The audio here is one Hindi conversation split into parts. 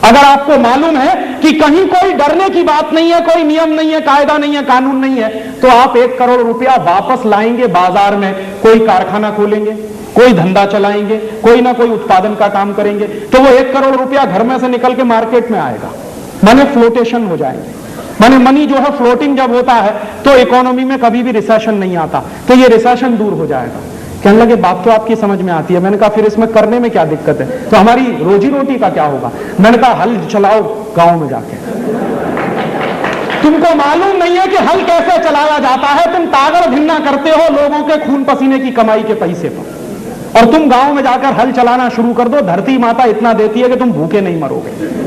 अगर आपको मालूम है कि कहीं कोई डरने की बात नहीं है, कोई नियम नहीं है, कायदा नहीं है, कानून नहीं है, तो आप 1 करोड़ रुपया वापस लाएंगे बाजार में, कोई कारखाना खोलेंगे, कोई धंधा चलाएंगे, कोई ना कोई उत्पादन का काम करेंगे, तो वो 1 करोड़ रुपया घर में से निकल के मार्केट में आएगा, माने फ्लोटेशन हो जाएंगे। माने मनी जो है फ्लोटिंग जब होता है तो इकोनॉमी में कभी भी रिसेशन नहीं आता, तो ये रिसेशन दूर हो जाएगा। कहने लगे बात तो आपकी समझ में आती है। मैंने कहा फिर इसमें करने में क्या दिक्कत है, तो हमारी रोजी रोटी का क्या होगा? मैंने कहा हल चलाओ गांव में जाके। तुमको मालूम नहीं है कि हल कैसे चलाया जाता है, तुम तागड़ धिन्ना करते हो लोगों के खून पसीने की कमाई के पैसे पर, और तुम गांव में जाकर हल चलाना शुरू कर दो, धरती माता इतना देती है कि तुम भूखे नहीं मरोगे।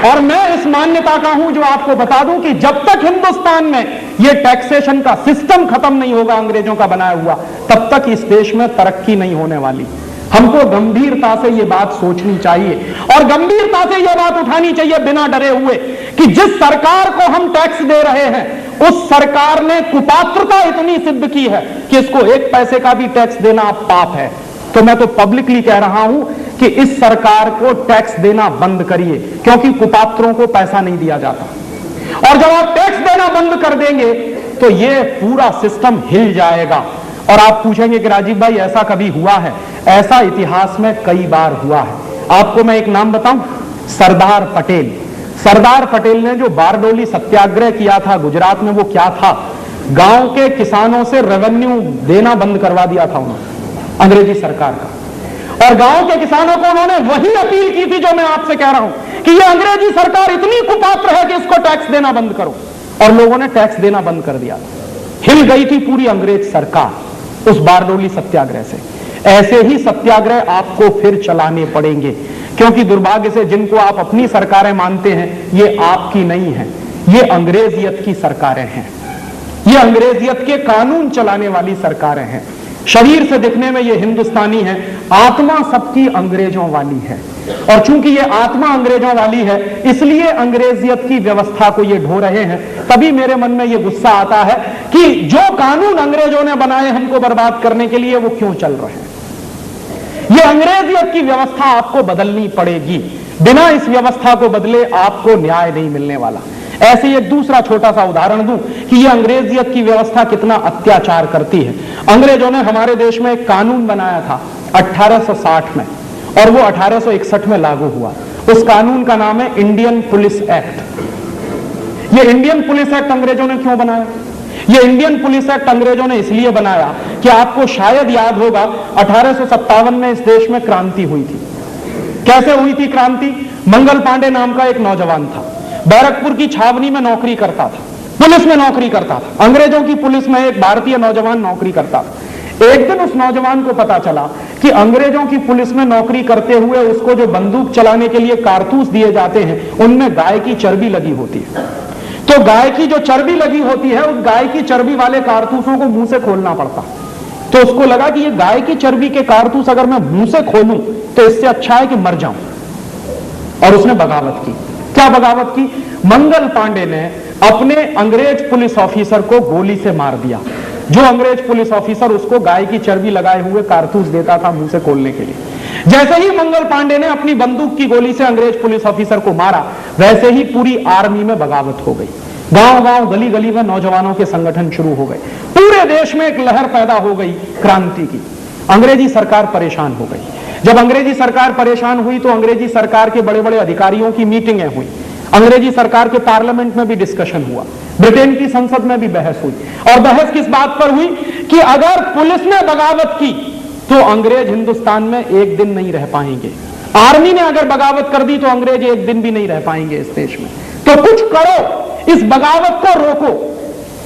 और मैं इस मान्यता का हूं जो आपको बता दूं कि जब तक हिंदुस्तान में यह टैक्सेशन का सिस्टम खत्म नहीं होगा अंग्रेजों का बनाया हुआ, तब तक इस देश में तरक्की नहीं होने वाली। हमको गंभीरता से यह बात सोचनी चाहिए और गंभीरता से यह बात उठानी चाहिए बिना डरे हुए कि जिस सरकार को हम टैक्स दे रहे हैं उस सरकार ने कुपात्रता इतनी सिद्ध की है कि इसको 1 पैसे का भी टैक्स देना पाप है। तो मैं तो पब्लिकली कह रहा हूं कि इस सरकार को टैक्स देना बंद करिए, क्योंकि कुपात्रों को पैसा नहीं दिया जाता। और जब आप टैक्स देना बंद कर देंगे तो यह पूरा सिस्टम हिल जाएगा। और आप पूछेंगे कि राजीव भाई ऐसा कभी हुआ है? ऐसा इतिहास में कई बार हुआ है। आपको मैं एक नाम बताऊं, सरदार पटेल। सरदार पटेल ने जो बारडोली सत्याग्रह किया था गुजरात में, वो क्या था? गांव के किसानों से रेवेन्यू देना बंद करवा दिया था उन्होंने, अंग्रेजी सरकार का। और गांव के किसानों को उन्होंने वही अपील की थी जो मैं आपसे कह रहा हूं कि ये अंग्रेजी सरकार इतनी कुपात्र है कि इसको टैक्स देना बंद करो, और लोगों ने टैक्स देना बंद कर दिया। हिल गई थी पूरी अंग्रेज सरकार उस बारडोली सत्याग्रह से। ऐसे ही सत्याग्रह आपको फिर चलाने पड़ेंगे, क्योंकि दुर्भाग्य से जिनको आप अपनी सरकारें मानते हैं ये आपकी नहीं है, ये अंग्रेजियत की सरकारें हैं, ये अंग्रेजियत के कानून चलाने वाली सरकारें हैं। शरीर से दिखने में ये हिंदुस्तानी है, आत्मा सबकी अंग्रेजों वाली है। और चूंकि ये आत्मा अंग्रेजों वाली है इसलिए अंग्रेजियत की व्यवस्था को ये ढो रहे हैं। तभी मेरे मन में ये गुस्सा आता है कि जो कानून अंग्रेजों ने बनाए हमको बर्बाद करने के लिए वो क्यों चल रहे हैं। ये अंग्रेजियत की व्यवस्था आपको बदलनी पड़ेगी, बिना इस व्यवस्था को बदले आपको न्याय नहीं मिलने वाला। ऐसे एक दूसरा छोटा सा उदाहरण दूं कि ये अंग्रेजियत की व्यवस्था कितना अत्याचार करती है। अंग्रेजों ने हमारे देश में एक कानून बनाया था 1860 में, और वो 1861 में लागू हुआ। उस कानून का नाम है इंडियन पुलिस एक्ट। ये इंडियन पुलिस एक्ट अंग्रेजों ने क्यों बनाया? ये इंडियन पुलिस एक्ट अंग्रेजों ने इसलिए बनाया कि आपको शायद याद होगा 1857 में इस देश में क्रांति हुई थी। कैसे हुई थी क्रांति? मंगल पांडे नाम का एक नौजवान था, बैरकपुर की छावनी में नौकरी करता था, पुलिस में नौकरी करता था। अंग्रेजों की पुलिस में एक भारतीय नौजवान नौकरी करता था। एक दिन उस नौजवान को पता चला कि अंग्रेजों की पुलिस में नौकरी करते हुए उसको जो बंदूक चलाने के लिए कारतूस दिए जाते हैं उनमें गाय की चर्बी लगी होती है। तो गाय की जो चर्बी लगी होती है उस गाय की चर्बी वाले कारतूसों को मुंह से खोलना पड़ता। तो उसको लगा कि ये गाय की चर्बी के कारतूस अगर मैं मुंह से खोलूं तो इससे अच्छा है कि मर जाऊं, और उसने बगावत की। क्या बगावत की? मंगल पांडे ने अपने अंग्रेज पुलिस ऑफिसर को गोली से मार दिया। जो अंग्रेज पुलिस ऑफिसर उसको गाय की चर्बी लगाए हुए कारतूस देता था मुंह से खोलने के लिए। जैसे ही मंगल पांडे ने अपनी बंदूक की गोली से अंग्रेज पुलिस ऑफिसर को मारा, वैसे ही पूरी आर्मी में बगावत हो गई। गांव-गांव, गली-गली में नौजवानों के संगठन शुरू हो गए। पूरे देश में एक लहर पैदा हो गई क्रांति की। अंग्रेजी सरकार परेशान हो गई। जब अंग्रेजी सरकार परेशान हुई तो अंग्रेजी सरकार के बड़े बड़े अधिकारियों की मीटिंगें हुई, अंग्रेजी सरकार के पार्लियामेंट में भी डिस्कशन हुआ, ब्रिटेन की संसद में भी बहस हुई। और बहस किस बात पर हुई कि अगर पुलिस ने बगावत की तो अंग्रेज हिंदुस्तान में एक दिन नहीं रह पाएंगे, आर्मी ने अगर बगावत कर दी तो अंग्रेज एक दिन भी नहीं रह पाएंगे इस देश में। तो कुछ करो, इस बगावत को रोको।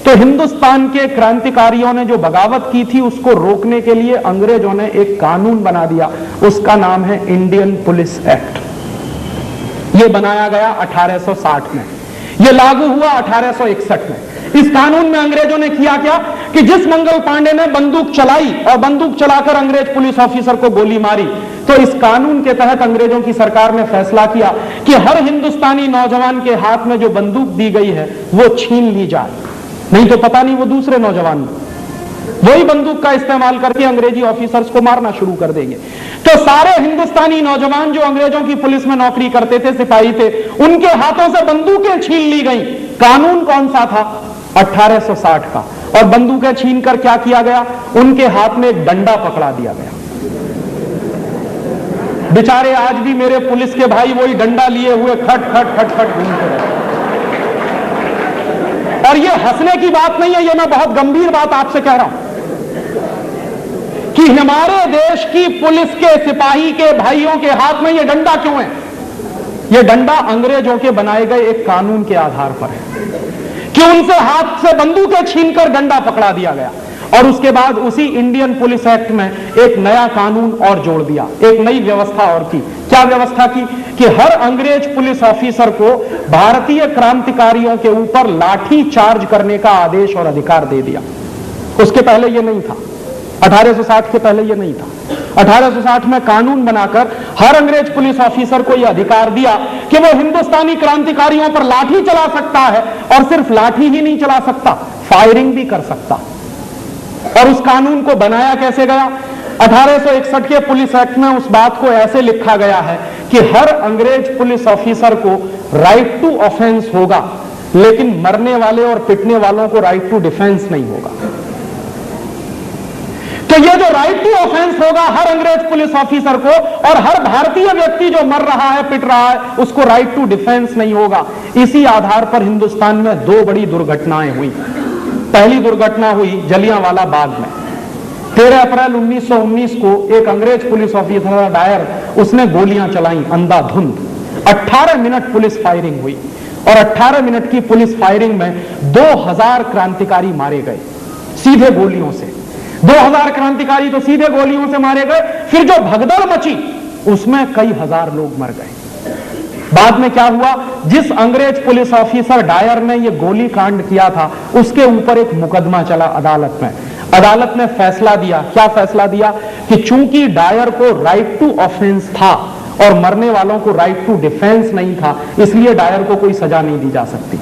तो हिंदुस्तान के क्रांतिकारियों ने जो बगावत की थी उसको रोकने के लिए अंग्रेजों ने एक कानून बना दिया, उसका नाम है इंडियन पुलिस एक्ट। यह बनाया गया 1860 में, यह लागू हुआ 1861 में। इस कानून में अंग्रेजों ने किया क्या कि जिस मंगल पांडे ने बंदूक चलाई और बंदूक चलाकर अंग्रेज पुलिस ऑफिसर को गोली मारी, तो इस कानून के तहत अंग्रेजों की सरकार ने फैसला किया कि हर हिंदुस्तानी नौजवान के हाथ में जो बंदूक दी गई है वो छीन ली जाए, नहीं तो पता नहीं वो दूसरे नौजवान वही बंदूक का इस्तेमाल करके अंग्रेजी ऑफिसर्स को मारना शुरू कर देंगे। तो सारे हिंदुस्तानी नौजवान जो अंग्रेजों की पुलिस में नौकरी करते थे, सिपाही थे, उनके हाथों से बंदूकें छीन ली गई। कानून कौन सा था? 1860 का। और बंदूकें छीनकर क्या किया गया? उनके हाथ में एक डंडा पकड़ा दिया गया। बेचारे आज भी मेरे पुलिस के भाई वही डंडा लिए हुए खट खट खट खट घूमते रहे। और ये हंसने की बात नहीं है, ये मैं बहुत गंभीर बात आपसे कह रहा हूं कि हमारे देश की पुलिस के सिपाही के भाइयों के हाथ में ये डंडा क्यों है? ये डंडा अंग्रेजों के बनाए गए एक कानून के आधार पर है कि उनसे हाथ से बंदूकें छीनकर डंडा पकड़ा दिया गया। और उसके बाद उसी इंडियन पुलिस एक्ट में एक नया कानून और जोड़ दिया, एक नई व्यवस्था और की। क्या व्यवस्था की? कि हर अंग्रेज पुलिस ऑफिसर को भारतीय क्रांतिकारियों के ऊपर लाठी चार्ज करने का आदेश और अधिकार दे दिया। उसके पहले यह नहीं था, 1860 के पहले यह नहीं था। 1860 में कानून बनाकर हर अंग्रेज पुलिस ऑफिसर को यह अधिकार दिया कि वो हिंदुस्तानी क्रांतिकारियों पर लाठी चला सकता है, और सिर्फ लाठी ही नहीं चला सकता, फायरिंग भी कर सकता। और उस कानून को बनाया कैसे गया? 1861 के पुलिस एक्ट में उस बात को ऐसे लिखा गया है कि हर अंग्रेज पुलिस ऑफिसर को राइट टू ऑफेंस होगा, लेकिन मरने वाले और पिटने वालों को राइट टू डिफेंस नहीं होगा। तो ये जो राइट टू ऑफेंस होगा हर अंग्रेज पुलिस ऑफिसर को, और हर भारतीय व्यक्ति जो मर रहा है, पिट रहा है, उसको राइट टू डिफेंस नहीं होगा। इसी आधार पर हिंदुस्तान में दो बड़ी दुर्घटनाएं हुई। पहली दुर्घटना हुई जलियांवाला बाग में। 13 अप्रैल 1919 को एक अंग्रेज पुलिस ऑफिसर डायर, उसने गोलियां चलाई अंधाधुंध। 18 मिनट पुलिस फायरिंग हुई, और 18 मिनट की पुलिस फायरिंग में 2000 क्रांतिकारी मारे गए सीधे गोलियों से। 2000 क्रांतिकारी तो सीधे गोलियों से मारे गए। फिर जो भगदड़ मची उसमें कई हजार लोग मर गए। बाद में क्या हुआ? जिस अंग्रेज पुलिस ऑफिसर डायर ने यह गोली कांड किया था, उसके ऊपर एक मुकदमा चला अदालत में। अदालत ने फैसला दिया, क्या फैसला दिया? कि चूंकि डायर को राइट टू ऑफेंस था और मरने वालों को राइट टू डिफेंस नहीं था, इसलिए डायर को कोई सजा नहीं दी जा सकती।